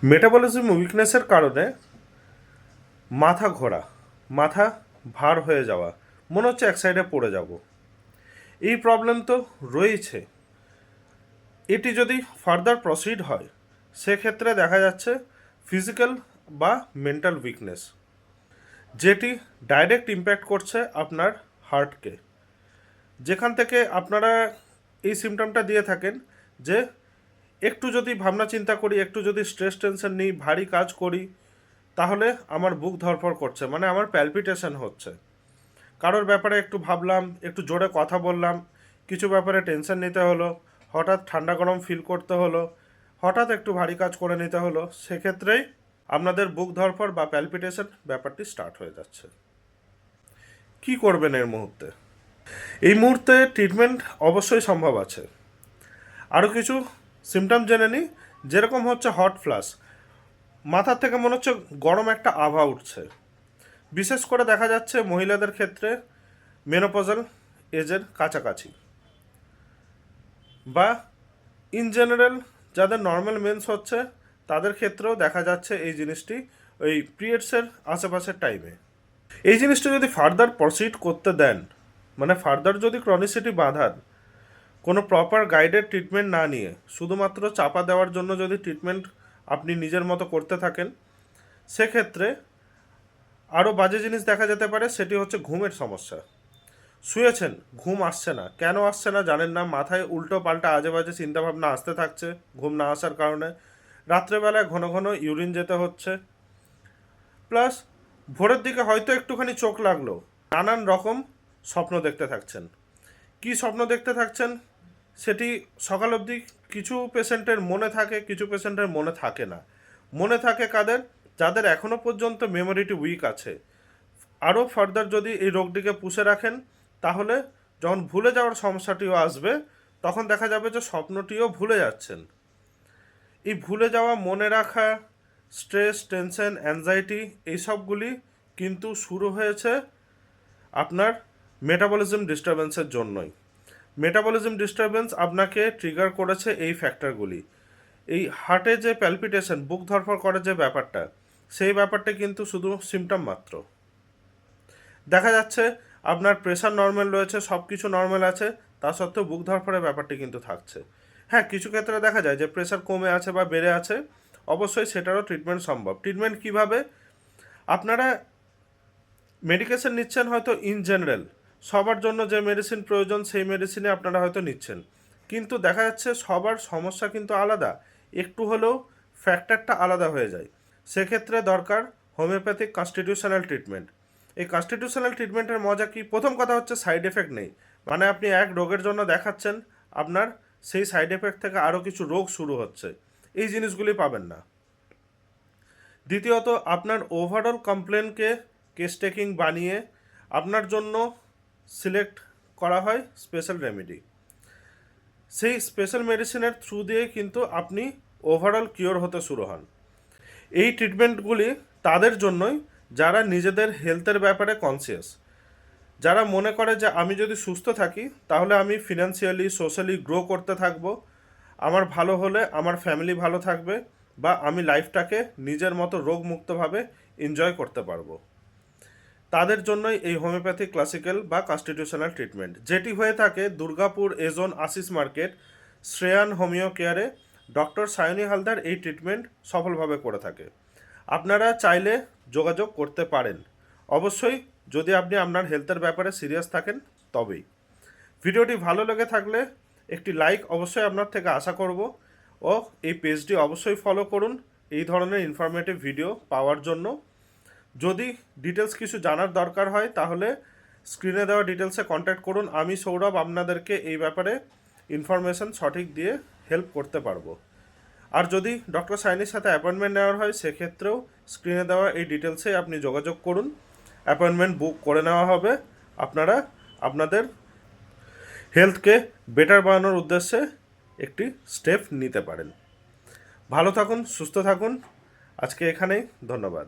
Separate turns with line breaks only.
Metabolism উইকনেসের কারণে মাথা ঘোরা, মাথা ভার হয়ে যাওয়া, মনে হচ্ছে এক সাইডে পড়ে যাব, এই প্রবলেম তো রয়েছে। এটি যদি ফার্দার প্রসিড হয় সেক্ষেত্রে দেখা যাচ্ছে ফিজিক্যাল বা মেন্টাল উইকনেস, যেটি ডাইরেক্ট ইম্প্যাক্ট করছে আপনার হার্টকে। যেখান থেকে আপনারা এই সিমটমটা দিয়ে থাকেন যে একটু যদি ভাবনা চিন্তা করি, একটু যদি স্ট্রেস টেনশন নিই, ভারী কাজ করি, তাহলে আমার বুক ধড়ফড় করছে, মানে আমার প্যালপিটেশন হচ্ছে। কারোর ব্যাপারে একটু ভাবলাম, একটু জোরে কথা বললাম, কিছু ব্যাপারে টেনশন নিতে হলো, হঠাৎ ঠান্ডা গরম ফিল করতে হলো, হঠাৎ একটু ভারী কাজ করে নিতে হলো, সেক্ষেত্রেই আপনাদের বুক ধড়ফড় বা প্যালপিটেশন ব্যাপারটি স্টার্ট হয়ে যাচ্ছে। কি করবেন এর মুহূর্তে? এই মুহূর্তে ট্রিটমেন্ট অবশ্যই সম্ভব আছে। আরও কিছু সিমটম জেনে নিই। যেরকম হচ্ছে হট ফ্লাশ, মাথার থেকে মনে হচ্ছে গরম একটা আভা উঠছে। বিশেষ করে দেখা যাচ্ছে মহিলাদের ক্ষেত্রে মেনোপজাল এজের কাছাকাছি, বা ইন জেনারেল যাদের নর্মাল মেন্স হচ্ছে তাদের ক্ষেত্রেও দেখা যাচ্ছে এই জিনিসটি ওই পিরিয়ডসের আশেপাশের টাইমে। এই জিনিসটা যদি ফার্দার প্রসিড করতে দেন, মানে ফার্দার যদি ক্রনিসিটি বাঁধান, কোনো প্রপার গাইডেড ট্রিটমেন্ট না নিয়ে শুধুমাত্র চাপা দেওয়ার জন্য যদি ট্রিটমেন্ট আপনি নিজের মতো করতে থাকেন, সেক্ষেত্রে আরও বাজে জিনিস দেখা যেতে পারে। সেটি হচ্ছে ঘুমের সমস্যা। শুয়েছেন, ঘুম আসছে না, কেন আসছে না জানেন না, মাথায় উল্টো পাল্টা আজে বাজে চিন্তাভাবনা আসতে থাকছে ঘুম না আসার কারণে। রাত্রেবেলায় ঘন ঘন ইউরিন যেতে হচ্ছে, প্লাস ভোরের দিকে হয়তো একটুখানি চোখ লাগলো, নানান রকম স্বপ্ন দেখতে থাকছেন। কি স্বপ্ন দেখতে থাকছেন সেটি সকাল অবধি কিছু পেশেন্টের মনে থাকে, কিছু পেশেন্টের মনে থাকে না। মনে থাকে কাদের? যাদের এখনও পর্যন্ত মেমোরিটি উইক আছে। আরও ফার্দার যদি এই রোগটিকে পুষে রাখেন, তাহলে যখন ভুলে যাওয়ার সমস্যাটিও আসবে, তখন দেখা যাবে যে স্বপ্নটিও ভুলে যাচ্ছেন। এই ভুলে যাওয়া, মনে রাখা, স্ট্রেস, টেনশন, অ্যাংজাইটি, এইসবগুলি কিন্তু শুরু হয়েছে আপনার মেটাবলিজম ডিস্টারবেন্সের জন্যই। মেটাবলিজম ডিস্টারবেন্স আপনাকে ট্রিগার করেছে এই ফ্যাক্টরগুলি। এই হার্টে যে প্যালপিটেশন, বুক ধড়ফড় করে যে ব্যাপারটা, সেই ব্যাপারটা কিন্তু শুধু সিমটম মাত্র। দেখা যাচ্ছে আপনার প্রেশার নর্মাল রয়েছে, সব কিছু নর্মাল আছে, তা সত্ত্বেও বুক ধড়ফড়ের ব্যাপারটি কিন্তু থাকছে। হ্যাঁ, কিছু ক্ষেত্রে দেখা যায় যে প্রেশার কমে আছে বা বেড়ে আছে, অবশ্যই সেটারও ট্রিটমেন্ট সম্ভব। ট্রিটমেন্ট কিভাবে? আপনারা মেডিকেশন নিচ্ছেন হয়তো ইন জেনারেল, সবার জন্য যে মেডিসিন প্রয়োজন সেই মেডিসিনে আপনারা হয়তো নিচ্ছেন, কিন্তু দেখা যাচ্ছে সবার সমস্যা কিন্তু আলাদা, একটু হলেও ফ্যাক্টরটা আলাদা হয়ে যায়। সেক্ষেত্রে দরকার হোমিওপ্যাথিক কনস্টিটিউশনাল ট্রিটমেন্ট। এই কনস্টিটিউশনাল ট্রিটমেন্টের মজা কি? প্রথম কথা হচ্ছে সাইড এফেক্ট নেই, মানে আপনি এক রোগের জন্য দেখাচ্ছেন, আপনার সেই সাইড এফেক্ট থেকে আরও কিছু রোগ শুরু হচ্ছে, এই জিনিসগুলি পাবেন না। দ্বিতীয়ত, আপনার ওভারঅল কমপ্লেনকে কেস টেকিং বানিয়ে আপনার জন্য সিলেক্ট করা হয় স্পেশাল রেমেডি। সেই স্পেশাল মেডিসিনের থ্রু দিয়ে কিন্তু আপনি ওভারঅল কিওর হতে শুরু হন। এই ট্রিটমেন্টগুলি তাদের জন্যই যারা নিজেদের হেলথের ব্যাপারে কনসিয়াস, যারা মনে করে যে আমি যদি সুস্থ থাকি তাহলে আমি ফিনান্সিয়ালি, সোশ্যালি গ্রো করতে থাকবো, আমার ভালো হলে আমার ফ্যামিলি ভালো থাকবে, বা আমি লাইফটাকে নিজের মতো রোগমুক্তভাবে এনজয় করতে পারবো। তাদের জন্যই এই হোমিওপ্যাথি ক্লাসিক্যাল বা কনস্টিটিউশনাল ট্রিটমেন্ট, যেটি হয়ে থাকে দুর্গাপুর এজোন আশিস মার্কেট শ্রেয়ান হোমিও কেয়ারে। ডক্টর সায়নী হালদার এই ট্রিটমেন্ট সফলভাবে করে থাকে। আপনারা চাইলে যোগাযোগ করতে পারেন, অবশ্যই যদি আপনি আপনার হেলথের ব্যাপারে সিরিয়াস থাকেন তবেই। ভিডিওটি ভালো লেগে থাকলে একটি লাইক অবশ্যই আপনার থেকে আশা করব, ও এই পেজটি অবশ্যই ফলো করুন এই ধরনের ইনফরমেটিভ ভিডিও পাওয়ার জন্য। যদি ডিটেলস কিছু জানার দরকার হয় তাহলে স্ক্রিনে দেওয়া ডিটেলসে কন্ট্যাক্ট করুন। আমি সৌরভ আপনাদেরকে এই ব্যাপারে ইনফরমেশন সঠিক দিয়ে হেল্প করতে পারবো। আর যদি ডক্টর সাইনির সাথে অ্যাপয়েন্টমেন্ট নেওয়ার হয় সেক্ষেত্রেও স্ক্রিনে দেওয়া এই ডিটেলসে আপনি যোগাযোগ করুন, অ্যাপয়েন্টমেন্ট বুক করে নেওয়া হবে। আপনারা আপনাদের হেলথকে বেটার বানানোর উদ্দেশ্যে একটি স্টেপ নিতে পারেন। ভালো থাকুন, সুস্থ থাকুন। আজকে এখানেই, ধন্যবাদ।